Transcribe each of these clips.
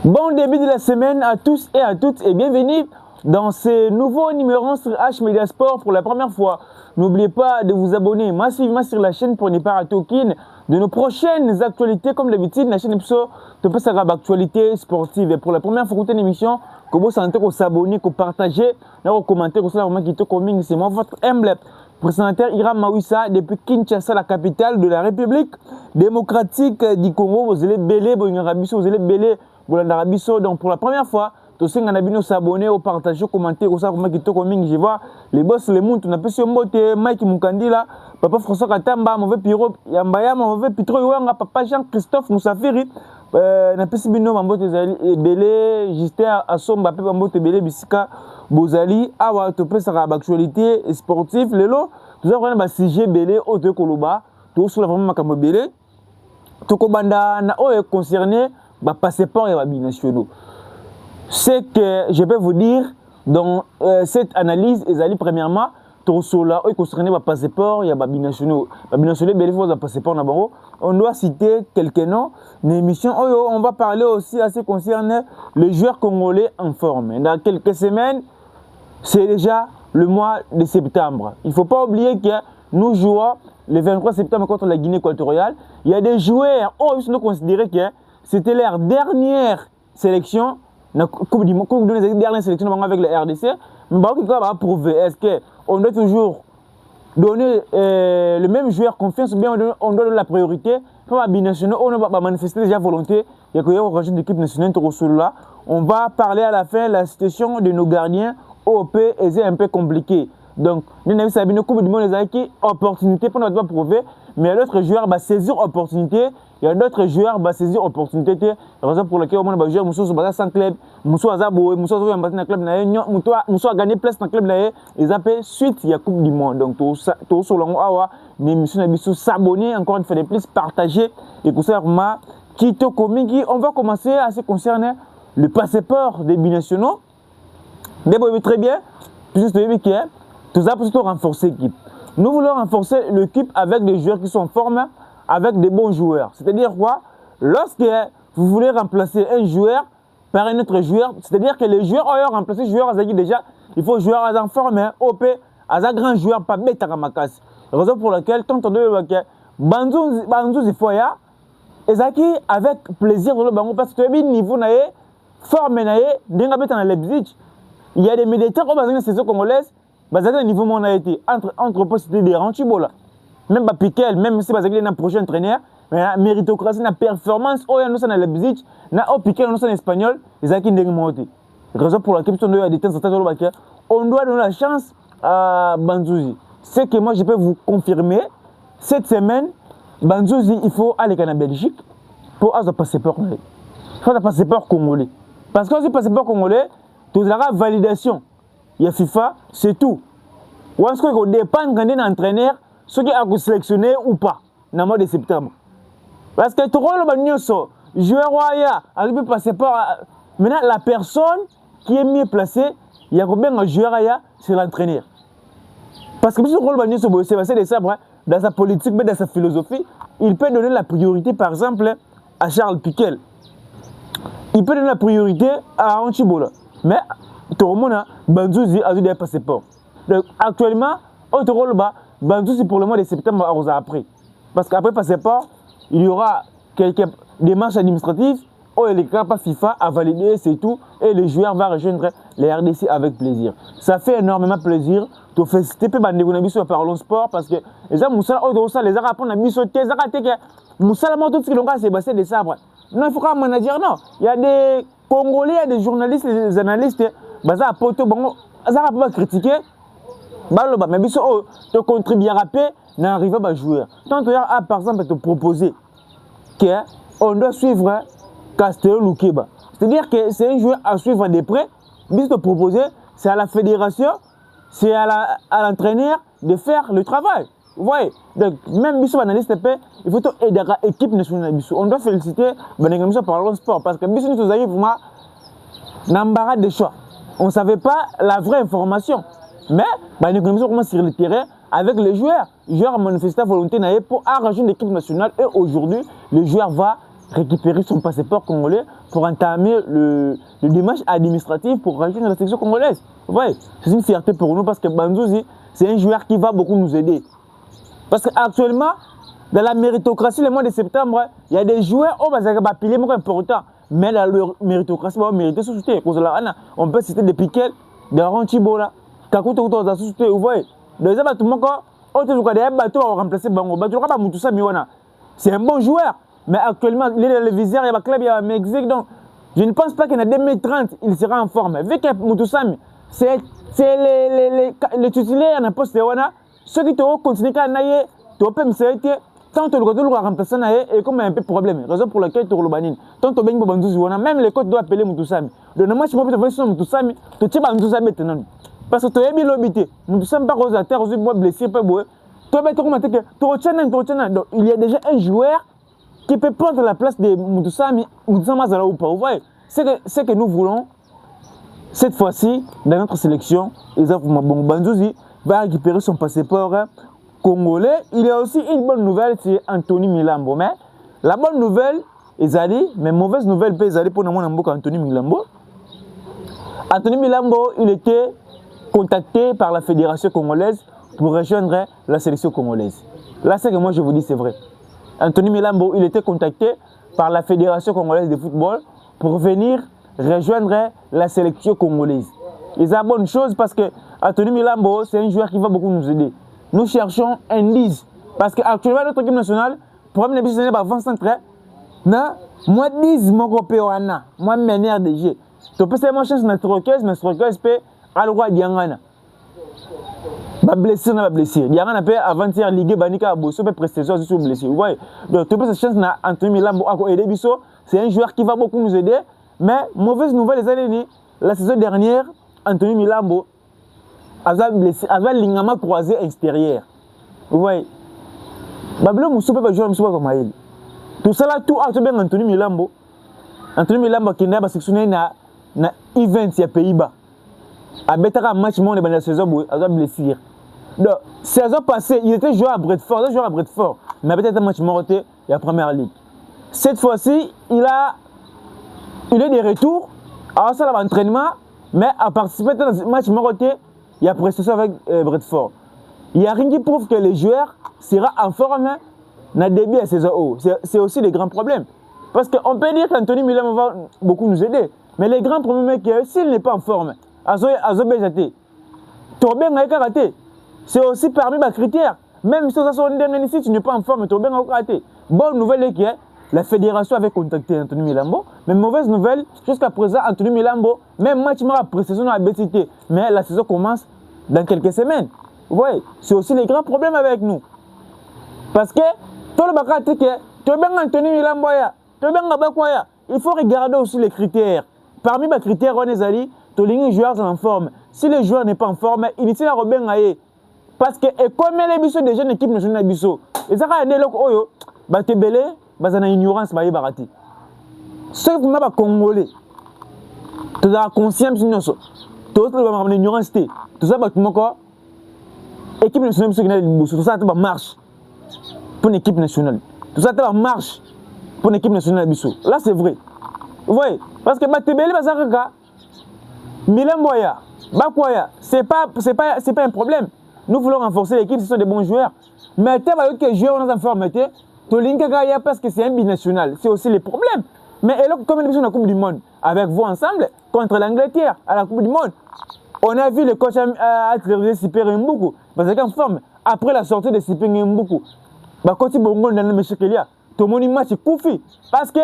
Bon début de la semaine à tous et à toutes et bienvenue dans ce nouveau numéro sur H Media Sport pour la première fois. N'oubliez pas de vous abonner massivement sur la chaîne pour ne pas rater aucune de nos prochaines actualités. Comme d'habitude, la chaîne Ipso te passe à l'actualité sportive. Et pour la première fois que vous avez une émission, que vous sentez que vous abonnez, que vous partagez, que vous commentez, que vous savez qui est c'est moi votre humble présentateur Hiram Mawissa depuis Kinshasa, la capitale de la République démocratique du Congo. Vous allez belé, vous allez belé. Donc pour la première fois, tous ceux qui ont s'abonner, au partager, au commenter, au savoir comment je vois les boss, les mondes, on a pu se monter, Mike Mukandi là, Papa François Katamba, mauvais Piro, Yambaya, mauvais Pitro Yuanga, Papa Jean-Christophe Moussafiri, na pesi bino mambote zali ebele Justin Asomba pe mambote ebele bisika bozali awa to pesa ka actualité sportive lelo tout ça ba sujet belé au de koloba to sur la vraiment makambo belé to ko banda na o concerné ba passeport et ba binationaux. C'est que je peux vous dire dans cette analyse ezali premièrement to sola o concerné ba passeport et ba binationaux. Ba binationaux belé faut ba passeport na bango. On doit citer quelques noms. Une émission, on va parler aussi à ce qui concerne les joueurs congolais en forme. Dans quelques semaines, c'est déjà le mois de septembre. Il ne faut pas oublier que nous jouons le 23 septembre contre la Guinée équatoriale. Il y a des joueurs, ils sont considérés que c'était leur dernière sélection, la Coupe du Monde, la dernière sélection avec le RDC. Mais on va prouver, est-ce qu'on doit toujours donner le même joueur confiance ou bien on donne la priorité pour la binationale, on va manifester déjà volonté, il y a un régime d'équipe nationale là. On va parler à la fin la situation de nos gardiens OP et c'est un peu compliqué. Donc, nous avons sabi une coupe du monde qui opportunité pour nous prouver, mais il y a d'autres joueurs qui saisir opportunité, il y a d'autres joueurs qui saisir opportunité. La raison pour laquelle on a joué Mousso sans club, Mousso Azabo, Mousso a un club Mousso a gagné place dans le club ils appellent suite il y a coupe du monde. Donc tout sur l'angle awa, les missions d'habitude s'abonner encore une fois de plus, partager et tout ça qui te communique. On va commencer à ce qui concerne le passeport des binationaux. D'abord très bien, puisque tout ça pour surtout renforcer l'équipe. Nous voulons renforcer l'équipe avec des joueurs qui sont en forme, avec des bons joueurs. C'est-à-dire quoi? Lorsque vous voulez remplacer un joueur par un autre joueur, c'est-à-dire que les joueurs ont remplacé les joueurs déjà, il faut jouer en forme, OP, à un grand joueur, pas bête à Makas. Raison pour laquelle, tant on doit que Banzou Zifoya, et Zaki avec plaisir dans le bango parce que le niveau naé, forme naé, d'un bête en Leipzig, il y a des militaires qui ont besoin de saison congolaise. Le niveau mon a été entre possibilités des ranchibola. Même pas Piquel, même si il y a un prochain entraîneur, mais la méritocratie, la performance, il y a un Leipzig, il y a un Piquel, il y a un espagnol, ils ont une monté. Raison pour laquelle on doit donner la chance à Banzouzi. C'est que moi je peux vous confirmer, cette semaine, Banzouzi, il faut aller en Belgique pour avoir un passeport. Il faut un passeport congolais. Parce que ce passeport congolais, tu auras validation. Il y a FIFA, c'est tout. Ou est-ce qu'on dépend quand un entraîneur, ce qui a sélectionné ou pas, dans le mois de septembre. Parce que tu vois le joueur Roya, avec le passeport, maintenant la personne qui est mieux placée, il y a combien de joueurs c'est l'entraîneur. Parce que si tu vois le c'est des sabres, dans sa politique, mais dans sa philosophie, il peut donner la priorité, par exemple, à Charles Piquel. Il peut donner la priorité à Anchibola. Mais tout le monde Banzouzi a des passeports. Donc actuellement, autre rôle Banzouzi pour le mois de septembre a appris. Parce qu'après passeport, il y aura quelques démarches administratives où les capas FIFA à valider, c'est tout, et le joueur va rejoindre les RDC avec plaisir. Ça fait énormément plaisir. Tu fais stepper sur Parlons Sport parce que les gens Moussala les arabes on a mis sur tes arabes Moussala tout ce qui l'ont c'est des sabres. Non, il faut pas manager non. Il y a des Congolais, il y a des journalistes, des analystes. Baza a poto bango azara pas critiquer baloba mais biso te contribuer à rapper n'arrive pas à jouer tant tu as par exemple te proposer que on doit suivre Castelou Lukeba, c'est-à-dire que c'est un joueur à suivre de près. Biso te proposer c'est à la fédération, c'est à l'entraîneur de faire le travail. Vous voyez, donc même biso analyste il faut aider l'équipe nationale biso. On doit féliciter Banengamiso par le sport parce que biso nous avons vraiment n'embarras de choix. On ne savait pas la vraie information. Mais nous commençons sur le terrain avec les joueurs. Les joueurs ont manifesté volonté pour arranger l'équipe nationale. Et aujourd'hui, le joueur va récupérer son passeport congolais pour entamer le démarche administrative pour rejoindre la sélection congolaise. Vous voyez, c'est une fierté pour nous parce que Banzuzi, c'est un joueur qui va beaucoup nous aider. Parce qu'actuellement, dans la méritocratie, le mois de septembre, il y a des joueurs qui ont pilier important. Mais dans leur méritocratie, ils vont mériter sous-souté. On peut citer des Piquet, des Ranchibola, Kakuto, vous voyez. Dans les bâtiments, c'est un bon joueur. Mais actuellement, il est dans le viseur, il y a un club, il y a un Mexique. Donc, je ne pense pas qu'en 2030, il sera en forme. Vu que Moutoussami, c'est les titulaires dans poste de Wana, ceux qui te continuent à naïe, tu peux me servir. Tant que tu dois remplacer naïe, et comme un peu problème. Raison pour laquelle tu as le banin. Tant que tu as Bandouzi Wana, même les coachs doivent appeler Moutoussami. Donc, le match, tu peux te faire Moutoussami, tu tiens Bandoussami maintenant. Parce que tu as bien l'obité. Moutoussami pas rose à terre, tu es blessé, pas beau. Tu as bien donc, il y a déjà un joueur qui peut prendre la place de Moutoussami ou pas. Vous voyez, c'est que nous voulons, cette fois-ci, dans notre sélection, Bandouzi va récupérer son passeport congolais. Il y a aussi une bonne nouvelle, c'est Anthony Milambo. Mais la bonne nouvelle, mais mauvaise nouvelle, c'est pour Anthony Milambo. Anthony Milambo, il était contacté par la fédération congolaise pour rejoindre la sélection congolaise. Là, c'est que moi je vous dis, c'est vrai. Anthony Milambo, il était contacté par la Fédération congolaise de football pour venir rejoindre la sélection congolaise. Et c'est une bonne chose parce que Anthony Milambo, c'est un joueur qui va beaucoup nous aider. Nous cherchons un 10. Parce qu'actuellement, notre équipe nationale, pour même les business avant-centre, moi 10, mon Péoana, moi meneur de jeu. Tu peux faire mon chance dans la strokeuse, peut aller voir Diangana. Va blesser, va blesser. Diangana peut avant-hier liguer Banika Bosso, peut prestation sur blessé. Vous voyez. Donc, tu peux cette chance dans Anthony Milambo à aider Bisso. C'est un joueur qui va beaucoup nous aider. Mais, mauvaise nouvelle, les années, la saison dernière, Anthony Milambo avait blessé, avait ligament croisé extérieur. Vous voyez. Babylon Moussou peut pas jouer comme il. Tout ça là, tout a bien Anthony Milambo. Anthony Milambo qui n'a pas sectionné na event à Pays-Bas. A betara match monde dans la saison où il a blessé. Donc, saison passée, il était joueur à Bradford, mais peut-être un match morté et la première ligue. Cette fois-ci, il est de retour, à ça l'entraînement, mais à participer dans un match morté, il y a prestation avec Bradford. Il y a rien qui prouve que les joueurs seront en forme dans le début de la saison. C'est aussi des grands problèmes. Parce qu'on peut dire qu'Anthony Milambo va beaucoup nous aider, mais les grands problèmes, c'est que s'il n'est pas en forme, c'est aussi parmi les critères. Même si tu n'es pas en forme, tu es raté. Bonne nouvelle est que la fédération avait contacté Anthony Milambo. Mais mauvaise nouvelle, jusqu'à présent, Anthony Milambo, même match après saison à BTT. Mais la saison commence dans quelques semaines. Vous voyez, c'est aussi les grands problèmes avec nous. Parce que, tout le bagage, tu es bien Anthony Milambo, il faut regarder aussi les critères. Parmi les critères, on est allé. Les joueurs sont en forme. Si le joueur n'est pas en forme, inutile à Robin Aye. Parce que, comme les bisous des jeunes équipes nationales bisous, et ça va aider l'autre oyo, bah t'es belé, bah ça n'a ignorance, bah y barati. Ceux qui n'ont pas congolais, tu as conscience de nous, tu as l'ignorance, tout ça, bah tu m'as quoi? Équipe nationale bisous qui n'a pas bisous, tout ça, tu vas marche pour une équipe nationale. Tout ça, tu vas marche pour une équipe nationale bisous. Là, c'est vrai. Vous voyez? Parce que, bah t'es belé, bah ça regarde. Milamboya, Bakwaya, c'est pas un problème. Nous voulons renforcer l'équipe, ce sont des bons joueurs. Mais tu vois que les joueurs ont en forme, parce que c'est un binational, c'est aussi les problèmes. Mais comme nous sommes à la Coupe du Monde, avec vous ensemble, contre l'Angleterre, à la Coupe du Monde, on a vu le coach à téléviser Siper Mboukou, parce qu'il est en forme. Après la sortie de Siper Mboukou, quand il Bongonda dans le Chekelia, tout le monde match est Koufi. Parce que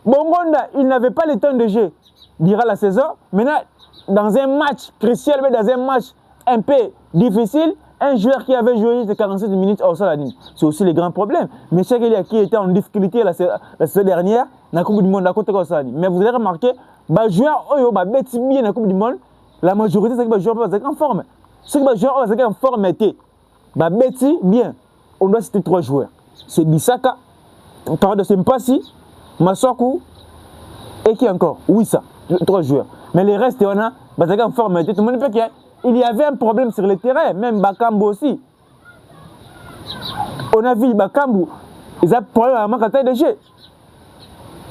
Bongonda, il n'avait pas le temps de jeu durant la saison. Maintenant, dans un match crucial, mais dans un match un peu difficile, un joueur qui avait joué 47 minutes hors la ligne. C'est aussi les grands problèmes. Mais Chekelia qui était en difficulté la saison dernière, dans la Coupe du Monde, à côté de ça. Mais vous allez remarquer, les joueurs qui sont bien dans la Coupe du Monde, la majorité, c'est que les joueurs sont en forme. Ceux qui sont en forme, c'est bien. On doit citer 3 joueurs. C'est Bissaka, pardon, c'est Mpassi, Massakou, et qui encore? Oui, ça, 3 joueurs. Mais les restes, on a en forme. Tout le monde peut qu'il y avait un problème sur le terrain, même Bakambu aussi. On a vu Bakambu, ils ont un problème à la taille de jeu.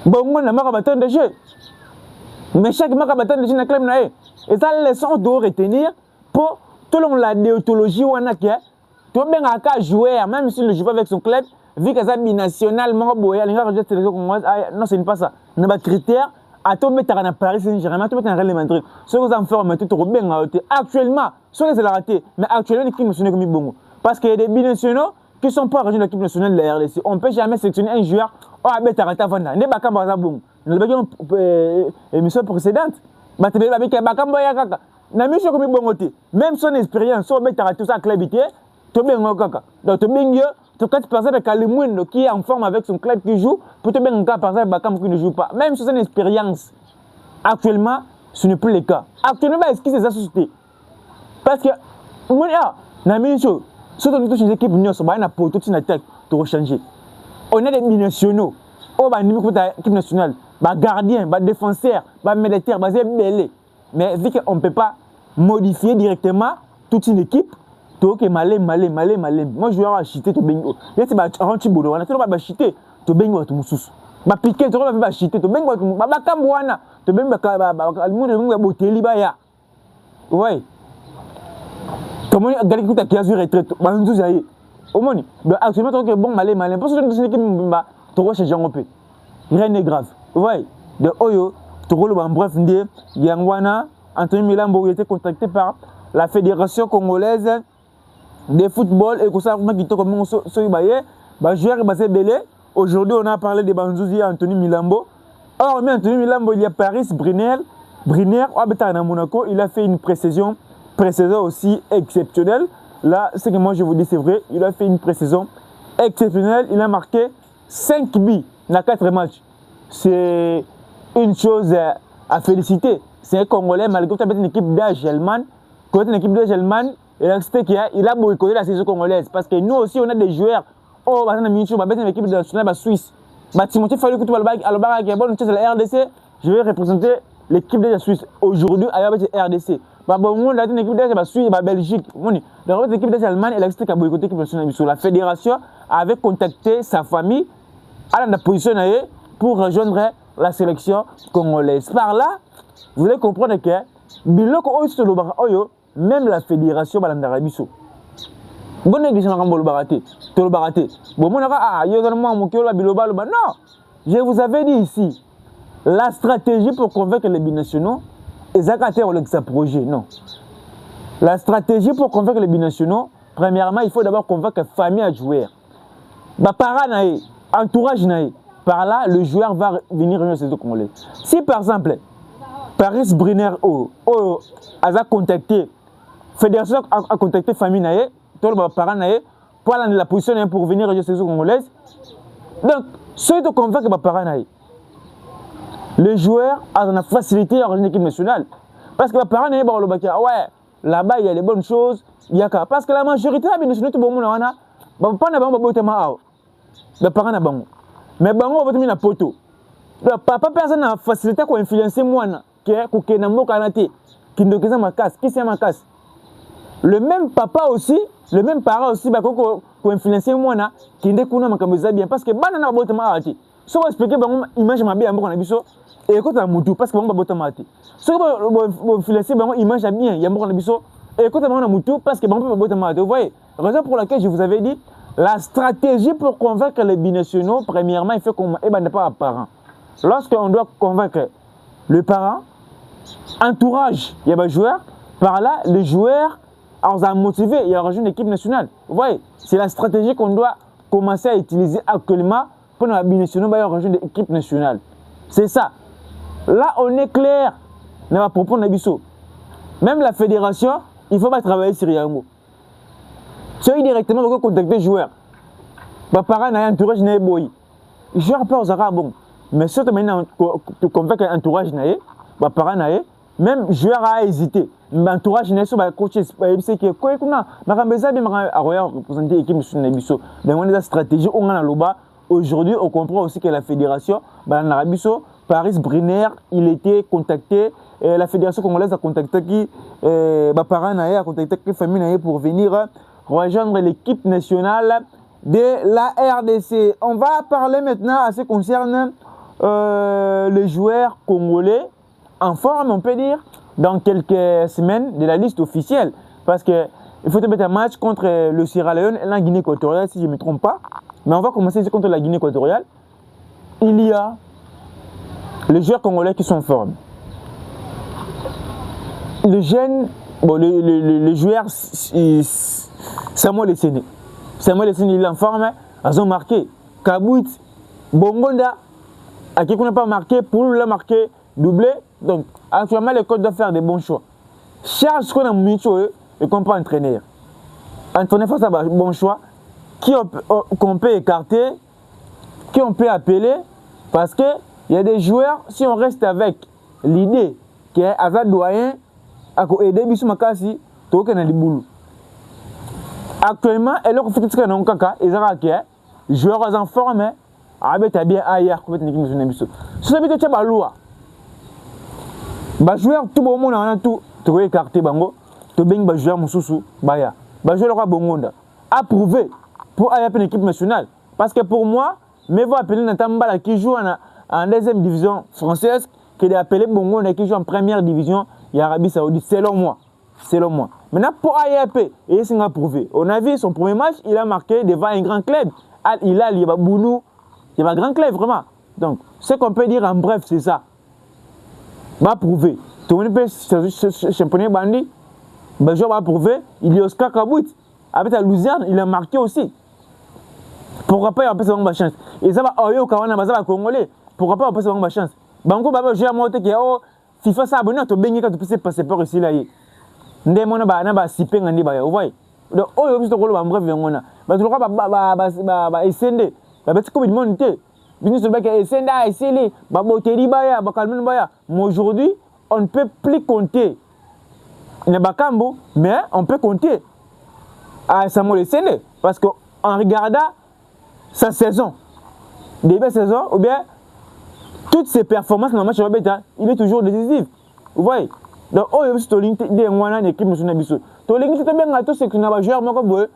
Bon, on a marre de jeu. Mais chaque marque de jeu dans le club. Et ça, la leçon doit retenir pour tout le monde la déontologie ou en a qui est. Tout le monde a joué, même si le joue avec son club, vu que ça binational, non, ce n'est pas ça. Il y a des critères. À tout mettre à Paris Saint-Germain, tout mettre en Real Madrid. Ce que vous en faites, tout bien actuellement, ce que c'est la raté, mais actuellement, l'équipe nationale comme bon. Parce qu'il y a des binationaux qui ne sont pas rejoints de l'équipe nationale de la RDC. On ne peut jamais sélectionner un joueur à mettre à raté avant. Ne pas comme ça bon. Nous avons une émission précédente. Bah tu vas avec un bakam boya kaka. Na mission comme bon côté. Même son expérience, on mettre à tout ça clubité, tout bien kaka. Donc tout bien mieux. Tu as personne avec Kalimouine qui est en forme avec son club qui joue, peut être bien par exemple Bakam qui ne joue pas. Même si c'est une expérience, actuellement, ce n'est plus le cas. Actuellement, est-ce que c'est la société? Parce que, on a mis une chose, si on a une équipe, on a pour toute une attaque, pour changer. On a des binationaux, on a une équipe nationale, gardien, défenseur, militaire, belé. Mais vu qu'on ne peut pas modifier directement toute une équipe, ok malé. Moi je vais acheter to bengo. Yeti ba ranchi bodo wana to ba acheter to bengo to mususu. Ba piquer to ba acheter to bengo to ba kambwana to bengo ba almude bengo boteli ba ya. Ouais. To moni gali kuta kiazu retraite ba nzuza yi. Omoni. Donc actuellement to bon malé parce que c'est équipe ba to ko changer ngopé. Rien n'est grave. Ouais. De oyo to ko lo ba bref ndé yangwana Anthony Milambo était contacté par la Fédération congolaise de football et que ça qui comme joueur basé belé. Aujourd'hui on a parlé de Banzouzi Anthony Milambo. Or mais Anthony Milambo il y a Paris Briner habitant à Monaco, il a fait une précision aussi exceptionnelle. Là ce que moi je vous dis c'est vrai, il a fait une précision exceptionnelle, il a marqué 5 buts dans 4 matchs. C'est une chose à féliciter. C'est un Congolais malgré que tu as une équipe d'âge allemand, quand une équipe d'âge allemand il a boycotté la saison congolaise parce que nous aussi on a des joueurs une équipe nationale Suisse. Timothée Fallu que tu vas à la RDC, je vais représenter l'équipe de la Suisse aujourd'hui à la RDC. On a une équipe de la Suisse et Belgique. Donc l'équipe de l'Allemagne elle a boycotté l'équipe nationale. La fédération avait contacté sa famille à la position pour rejoindre la sélection congolaise. Par là, vous allez comprendre que même la fédération balandara biso bon négligence quand bolo baraté to lo baraté bon mon yo moi mon kio la biloba non je vous avais dit ici la stratégie pour convaincre les binationaux ezakate o l'exa projet non la stratégie pour convaincre les binationaux premièrement il faut d'abord convaincre famille à joueur parents naé entourage naé par là le joueur va venir rejoindre ces congolais. Si par exemple Paris Briner a contacté fédération a contacté famille naé, tous les parents naé pour la position pour venir à la saison congolaise. Donc, ceux qui convainquent les parents naé, les joueurs ont la facilité à rejoindre l'équipe nationale. Parce que les parents naé, ouais, là-bas il y a des bonnes choses, il y a qu'à. Parce que la majorité des nationaux, tout le monde a pas les parents na bango. Mais bango va na poto. Papa personne n'a facilité pour influencer moi que na mo kanate qui ndokeza ma casse, qui c'est ma casse. Le même papa aussi, le même parent aussi, pour influencer moi, qui ne connaît pas bien. Parce que banana botama arrêté. Si vous expliquez, image ma bien, et écoute à Moutou, parce que bon botama arrêté. Si vous influencez, image bien, il y a un biso, et écoute à Moutou, parce que bon botama arrêté. Vous voyez, raison pour laquelle je vous avais dit, la stratégie pour convaincre les binationaux, premièrement, il faut qu'on n'est pas un parent. Lorsqu'on doit convaincre le parent, entourage, il y a un joueur, par là, les joueurs, on a motivé, il y a une équipe nationale. Vous voyez, c'est la stratégie qu'on doit commencer à utiliser actuellement pour la binationaux, il y a une équipe nationale. C'est ça. Là, on est clair dans la propos de Nabiso. Même la fédération, il ne faut pas travailler sur Yango. Si directement, vous contacter les joueurs. Les parents ont un entourage de boy. Les joueurs peuvent avoir bon. Mais si tu convaincs un entourage, les parents même le joueur a hésité. L'entourage n'est pas coach, c'est que quoi qu'on a, représenter l'équipe nationale. Donc on a une stratégie, on a là. Aujourd'hui, on comprend aussi que la fédération, Paris Briner, il était contacté, la fédération congolaise a contacté qui, parents a contacté qui famille pour venir rejoindre l'équipe nationale de la RDC. On va parler maintenant à ce qui concerne les joueurs congolais en forme, on peut dire, dans quelques semaines de la liste officielle. Parce qu'il faut mettre un match contre le Sierra Leone et la Guinée équatoriale, si je ne me trompe pas. Mais on va commencer contre la Guinée équatoriale. Il y a les joueurs congolais qui sont en forme. Les jeunes, bon, les joueurs, Samuel Essene. Samuel Essene, il est en forme, ils ont marqué. Kabouit, Bongonda, à qui on n'a pas marqué, pour lui, il a marqué doublé. Donc, actuellement, les coachs doivent faire des bons choix. Charles, ce qu'on a mis, et qu'on peut entraîner. Entraîner face à un bon choix, qu'on peut écarter, qu'on peut appeler, parce qu'il y a des joueurs, si on reste avec l'idée qu'il y a un doyen, à aider Bissou Makasi, tout le monde. Actuellement, et là, on fait tout ce qu'on a en caca, ils ont raqué, joueurs en forme, avec ta bien ailleurs, comme tu dis, Bissou. Si tu as une loi, les joueurs, tout le monde a tout, tu peux écarter, bango, tu peux les joueurs, Moussou, Baya. Les joueurs, le Bongonda, approuvé pour aller à une équipe nationale. Parce que pour moi, mais vous appelez Natambala qui joue en deuxième division française, qui est appelé Bongonda qui joue en première division, Arabie Saoudite, selon moi. Selon moi. Maintenant, pour AIAP, et c'est approuvé. On a vu son premier match, il a marqué devant un grand club. Il y a Bounou, il y a un grand club, vraiment. Donc, ce qu'on peut dire en bref, c'est ça. Va prouver. Tout le monde peut championnat Bandi. Je vais prouver. Il y a Oscar Kabout. Avec la Louisiane, il a marqué aussi. Pourquoi pas il y a une chance? Et ça va, Oyo Kawana, ça va Congolais. Pourquoi pas il y a une chance? Banco, je vais monter que FIFA ça abonné, tu peux quand tu peux passer par ici là. Ndé mona ba sipé ngandi ba vous voyez. Donc Oyo biso ko lo bref ngona. Ba tu ba esende. Ba beti ko monter. Bini so ba ke esenda eseli, ba boteri ba ya, ba kalmen ba ya. Mais aujourd'hui, on ne peut plus compter. Bakambo, mais on peut compter à Samuel Essene parce qu'en regardant sa saison, début de saison, ou bien toutes ses performances dans le match de Babeta, il est toujours décisif. Vous voyez? Donc, oh, il y a une équipe nationale. Tu as bien gâté ce que nous avons joué,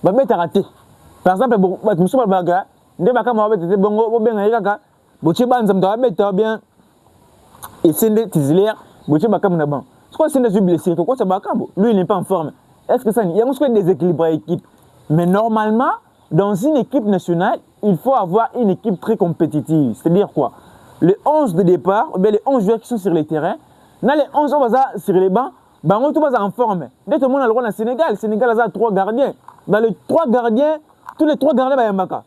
Babeta raté. Par exemple, tu me baga, des Bakama Babeta, bongo, bien Ayaka, Boche Banzam, Babeta, bien, et c'est Tizilière, Boche Bakam Naban. Je crois que c'est une blessure. Pourquoi c'est Bakambo? Lui, il n'est pas en forme. Est-ce que ça il y a un déséquilibre à l'équipe? Mais normalement, dans une équipe nationale, il faut avoir une équipe très compétitive. C'est-à-dire quoi? Les 11 de départ, ou bien les 11 joueurs qui sont sur les terrains, dans les 11 joueurs sur les bancs, on tout en forme. Dès que tout le monde a le droit dans le Sénégal a 3 gardiens. Dans les 3 gardiens, tous les 3 gardiens, il y a Mbaka.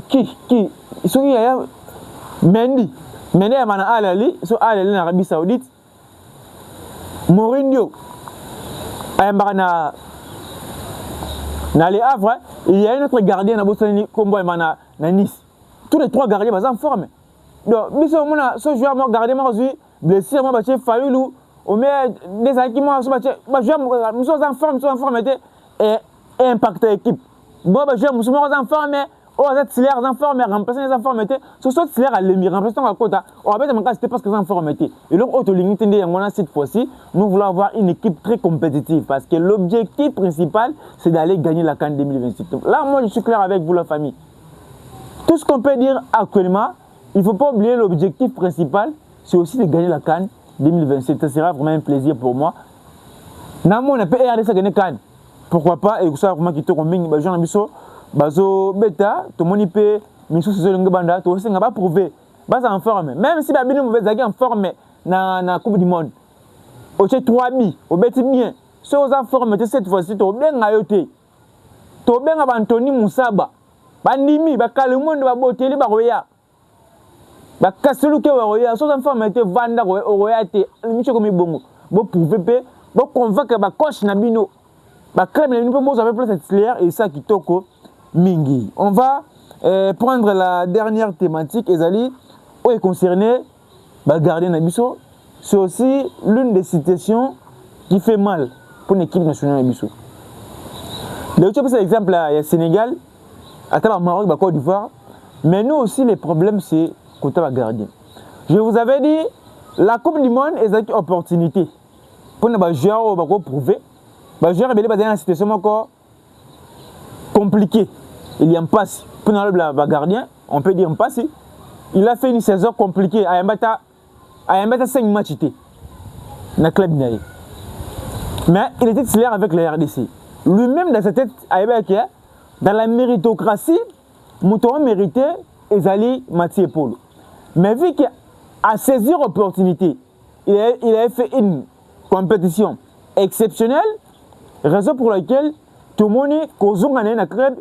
Qui ils sont Mendy. Mendy est à Al-Ali, ils sont à Al-Ali en Arabie Saoudite. Mourinho, dans les Havre, il y a un autre gardien à Nice. Tous les 3 gardiens sont en forme. Donc, ce joueur m'a gardé, blessé, moi, j'ai fallu on met des équipements, je suis en forme, et impacter l'équipe. Moi, je suis en forme, oh, c'est l'air en forme, remplacer les informes, ce sont les à l'émi, remplacer en côté. On va mettre c'était parce que les informes. Et donc, cette fois-ci, nous voulons avoir une équipe très compétitive parce que l'objectif principal, c'est d'aller gagner la CAN 2026. Donc, là, moi, je suis clair avec vous, la famille. Tout ce qu'on peut dire actuellement, il ne faut pas oublier l'objectif principal, c'est aussi de gagner la CAN 2027. Ça sera vraiment un plaisir pour moi. Namo, on a pu regarder ça gagner CAN. Pourquoi pas? Et ça, vraiment, qui te combine, bazo beta to moni pe misu sezo ngabanda to singa ba prouver basa en forme même si ba bino mvezaki en forme na coupe du monde o che 3 bi o beti bien so en forme cette fois-ci to benga yote to benga ba Anthony Musaba bandimi ba kalemondo ba boteli ba roya ba kaselu ke wa roya so en forme te vanda roya te micho komi bongo bo prouver pe bo convaincre ba coach na bino ba crème ni pe mo avec plus titulaire et ça qui toko Mingi. On va prendre la dernière thématique, Ezali, où est concerné le gardien Nabiso. C'est aussi l'une des situations qui fait mal pour l'équipe nationale Nabiso. Par exemple, il y a Sénégal, à travers Maroc, Côte d'Ivoire, mais nous aussi, les problèmes, c'est côté le gardien. Je vous avais dit, la Coupe du Monde est une opportunité pour nous jouer, pour prouver. Les joueurs sont dans une situation encore compliquée. Il y a un passe. pendant le gardien, on peut dire pas si. Il a fait une saison compliquée. À Mbata 5 matchs dans le club. Mais il était titulaire avec la RDC. Lui-même, dans sa tête, dans la méritocratie, Mouton méritait Ezali Mathieu Polo. Mais vu qu'il a saisi l'opportunité, il avait fait une compétition exceptionnelle, raison pour laquelle tout le monde est dans le club,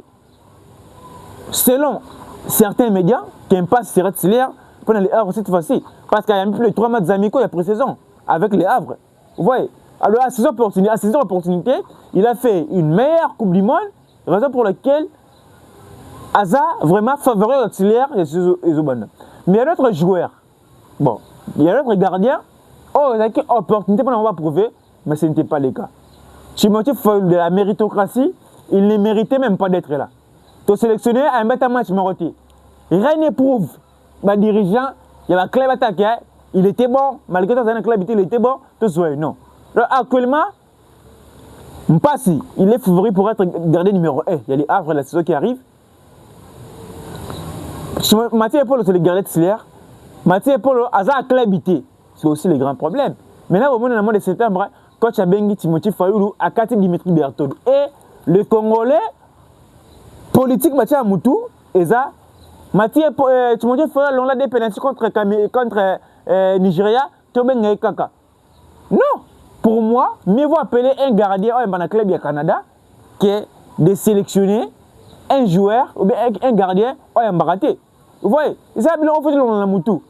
selon certains médias, qui impasse serait titulaire pendant les Havre cette fois-ci. Parce qu'il y a plus de 3 matchs amicaux il y a pré-saison avec les Havre. Vous voyez? Alors à ces opportunités, il a fait une meilleure Coupe du Monde, raison pour laquelle Aza vraiment favorise l'auxiliaire et Zobanda. Mais il y a d'autres joueurs, bon, il y a d'autres gardiens, il y a une opportunité pour nous prouver, mais ce n'était pas le cas. Timothée Foyle de la méritocratie, il ne méritait même pas d'être là. Tu sélectionné à un bêta match mérité. Rien n'éprouve, le dirigeant, il y a un club attaqué, il était bon, malgré tout, un club il était bon, tout ça, non. Alors, actuellement, Mpassi, il est favori pour être gardien numéro 1. Il y a les Havres la saison qui arrive. Mathieu Polo, c'est le gardien titulaire. Mathieu Polo, Aza clubité. C'est aussi le grand problème. Maintenant, au mois de septembre, coach Abengi Timothée Fayoulou a Kati Dimitri Bertod. Et le Congolais, politique Mathieu Amoutou, Eza, Timothée Fayoulou, on l'a des pénalités contre Nigeria, Tobenga Kaka. Non! Pour moi, mieux vaut appeler un gardien dans le club du Canada que de sélectionner un joueur ou bien un gardien en Baraté. Vous voyez, ça on fait le Moutou.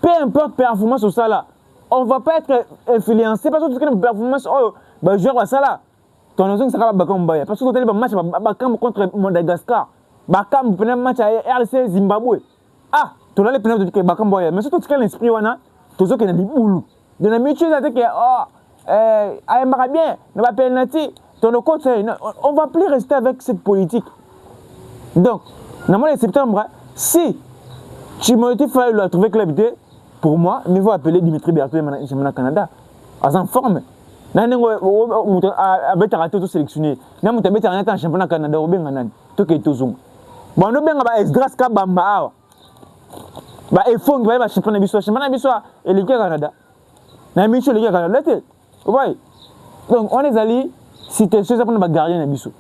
Peu importe performance au ça là, on ne va pas être influencé parce que tu as une performance au joueur à ça là. Ton notion ça va Bakam Baya parce que tu as un match Bakam contre Madagascar. Bakam pendant un match à RC Zimbabwe. Ah, tu as les pénalités de Bakam Baya, mais surtout tu as l'esprit wana, tu as que boulou. De la mutuelle ça que aimerait bien, ne va pénaliser ton coach. On ne va plus rester avec cette politique. Donc, dans le mois de septembre, si Timothée Fayoulou a trouvé clubité, pour moi, il faut appeler Dimitri Berthold au Canada. À en forme. Il a raté tout sélectionné. Il a raté un championnat Canada. Tout est tout zoom. Bon, nous avons un Esdras Kabamba. Il faut que le championnat Bissau. Le championnat Bissau est le Canada. Il y a un Michel le Canada. Vous voyez? Donc, on est allé, si tu es sûr, on va garder un Bissau.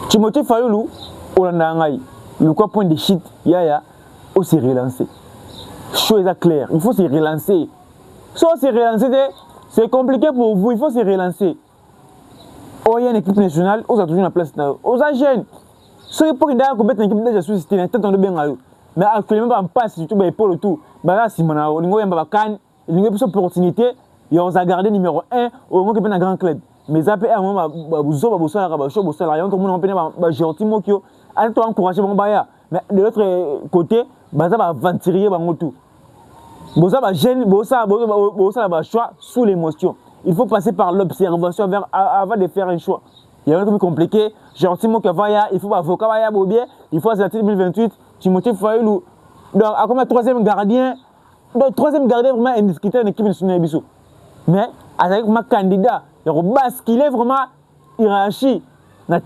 Timothée Fayoulou, le point de shit, il faut se relancer. Chose claire, il faut se relancer. Si on se relancer, c'est compliqué pour vous, il faut se relancer. Il y a une équipe nationale, on a toujours une place. On a jeune. Si on a une équipe déjà sous système, mais actuellement, on passe surtout pour le tout. Là, si on a une opportunité, il y a un gardien numéro 1 au moins qu'il y a un grand club. Mais après, à un moment, mais de l'autre côté, ça va venturier tout. Choix sous l'émotion. Il faut passer par l'observation avant de faire un choix. Il y a un truc compliqué. Il faut avocat, il faut à 2028, Timothée Fayoulou. Donc, à comme troisième gardien, vraiment indiscuté en équipe nationale. Mais, avec ma candidat, il y a basculé vraiment hiérarchie. Il y a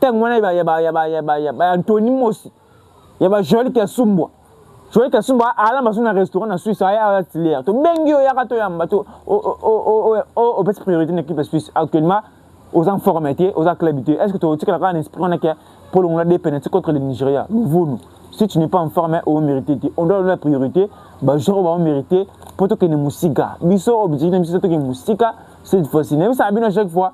Anthony Mossi. Il y a Joël Kasumba. Joël Kasumba, à la maison d'un restaurant en Suisse, il y a un atelier. Tu bengi il y a un bateau au best priorité de l'équipe suisse actuellement aux informatiers, aux acclamités. Est-ce que tu as un esprit pour le dépendance contre le Nigeria? Nous, si tu n'es pas informé, on mérite. On doit donner la priorité. Je vais mériter pour que les musica. Biso objectif même si c'est que les musica cette fois-ci. Même ça a bien à chaque fois.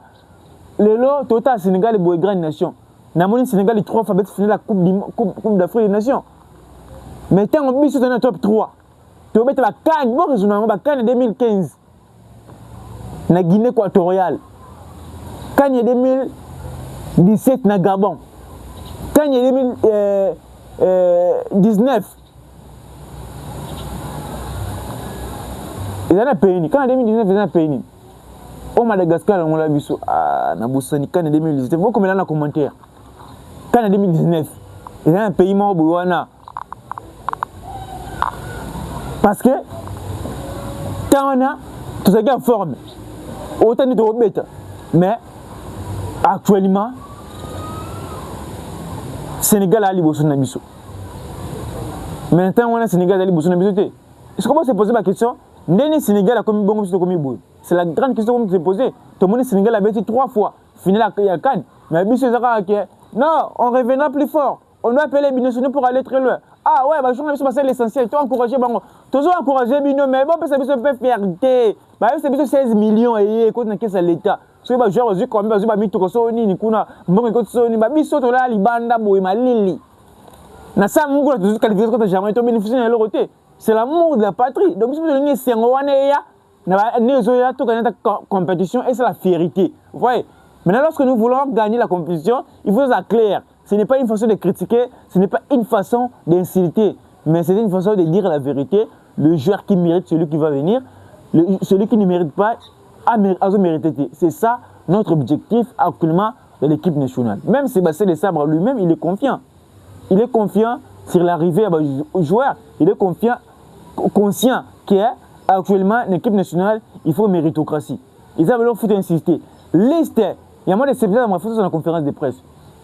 Le lot total Sénégal est une grande nation. Namoni Sénégal est 3 fois finir la Coupe d'Afrique des Nations. Mais tant qu'on est dans le top 3, tu vas mettre la canne, bon raisonnement, la canne 2015. Na Guinée équatoriale. Canne 2017 na Gabon. Canne 2019. Ils ont un pays. Quand en 2019, ils ont un pays. Au Madagascar, on l'a vu sur Naboussani, Canne 2017. Vous comment dans les commentaires. Canne 2019. Ils ont un pays mort Bouana. Parce que quand on a tout ça qui est en forme, autant de bêtes. Mais actuellement, Sénégal a libre son abisso. Maintenant, on a Sénégal a libre son abisso. Est-ce qu'on peut se poser la question? N'est Sénégal a commis bon comme c'est la grande question qu'on peut se poser. Tout le monde Sénégal a battu 3 fois. Final à Cannes. Mais abisso, non, on reviendra plus fort. On doit appeler les binationaux pour aller très loin. Ah ouais, bah, je pense que c'est l'essentiel. Tu as encouragé, bon, toujours encouragé, mais bon, ça peut faire fierté. Bah, c'est 16 millions et écoute, qu'est-ce que l'État? So ba joueur ozu comme ba ozu ba mitoko so nini kuna mbongo ko so ni ba biso to la libanda boy malili na sa mungu la tuzu qualifier ko jamais to bénéficier na l'autre c'est l'amour de la patrie donc si vous ni sengo wana ya na ba ne zo ya to gagner ta compétition et c'est la fierté vous voyez maintenant lorsque nous voulons gagner la compétition il faut être clair ce n'est pas une façon de critiquer ce n'est pas une façon d'insulter mais c'est une façon de dire la vérité le joueur qui mérite celui qui va venir celui qui ne mérite pas à mériter. C'est ça notre objectif actuellement de l'équipe nationale. Même Sébastien Desabre lui-même, il est confiant. Il est confiant sur l'arrivée au joueur. Il est conscient qu'actuellement, l'équipe nationale, il faut méritocratie. Ils avaient leur foot insister. Liste, il y a moins de septembre, on va faire sur la conférence de presse.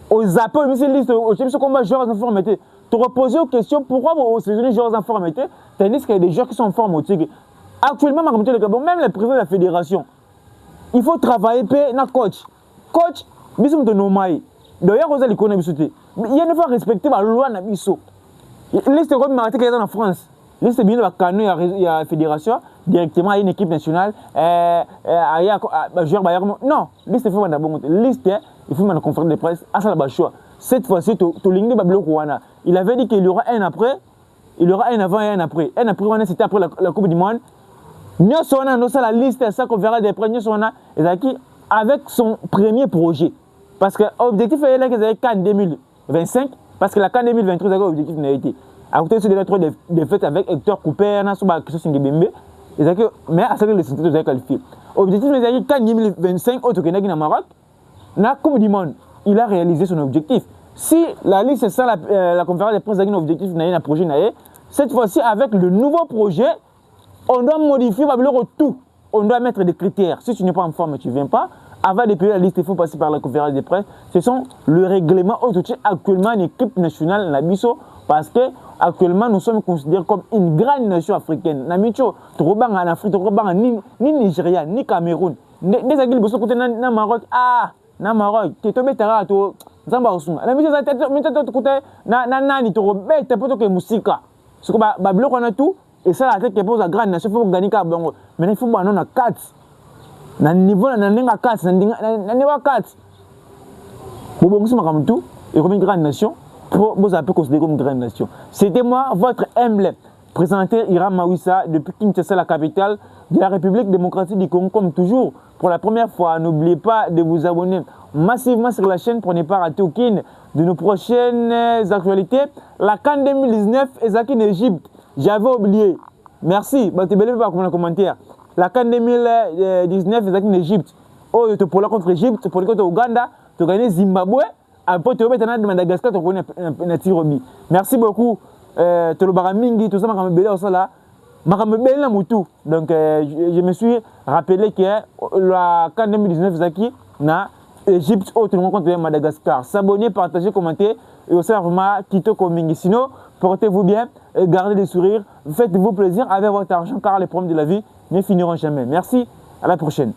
Aux appels, mais c'est liste, au chef, combat joueurs en forme, te reposer aux questions pourquoi vous sélectionnez les joueurs en forme, tandis qu'il y a des joueurs qui sont en forme au Tigre. Actuellement, même le président de la fédération, il faut travailler pour un coach. Coach, nous sommes de nomai. D'ailleurs, vous allez connaître. Il y a une fois respecter la loi de Bisso. Liste comme Martin qui est en France. Liste bien de la canon, il y a la fédération, directement à une équipe nationale. Non, liste il faut d'abord. Liste, il faut une conférence de presse. À ça, choix. Cette fois-ci, il avait dit qu'il y aura un après, il y aura un avant et un après. Un après, c'était après la Coupe du Monde. Nous sommes la liste, ça qu'on verra des premiers, avec son premier projet. Parce que l'objectif est là que c'est CAN 2025, parce que la CAN 2023, c'est l'objectif n'a été. À côté de ces 3 défaites avec Hector Cooper, mais à ce que les Sénégalais ont qualifié. L'objectif est que CAN 2025, autre que le Maroc, la Coupe du Monde, il a réalisé son objectif. Si la liste, c'est ça, la conférence de presse, un objectif, un projet, cette fois-ci, avec le nouveau projet, on doit modifier tout. On doit mettre des critères. Si tu n'es pas en forme, tu ne viens pas. Avant de payer la liste, il faut passer par la conférence de presse. Ce sont le règlement actuellement une équipe nationale, la BISO, parce que actuellement nous sommes considérés comme une grande nation africaine. Namicho, tu rebangs en Afrique, tu rebangs ni Nigeria, ni Cameroun. Des aguilles, vous côté na Maroc. Ah, na Maroc, tu es tombé terrain, tu zamba osuma. La mission, tu côté na nani, tu rebelles, tu peux que musique. Ce que bablo on a tout. Et ça, la tête qui pose la grande nation, il faut gagner à Bango. Mais il faut que nous 4. Dans le niveau, on a 4. Dans le niveau 4. Vous avez tout. Et comme une grande nation, vous avez considéré comme une grande nation. C'était moi, votre humble présentateur Hiram Mawissa, depuis Kinshasa, la capitale de la République démocratique du Congo. Comme toujours, pour la première fois, n'oubliez pas de vous abonner massivement sur la chaîne pour ne pas rater aucune de nos prochaines actualités. La CAN 2019 est en Égypte. J'avais oublié. Merci. Bah, tu peux pas comme un commentaire. La CAN 2019 est en Égypte. Oh, tu peux la contre Égypte, pour le contre Ouganda, tu gagnes Zimbabwe. Après, tu vas mettre de Madagascar, tu connais un Tirobi. Merci beaucoup. Tu le baramingi, tout ça, je me suis là. Donc, je me suis rappelé que la CAN 2019 est en Égypte, tout le monde contre Madagascar. S'abonner, partager, commenter. Et aussi, vraiment, Kito Komingi. Sinon, portez-vous bien, gardez les sourires, faites-vous plaisir avec votre argent car les problèmes de la vie ne finiront jamais. Merci, à la prochaine.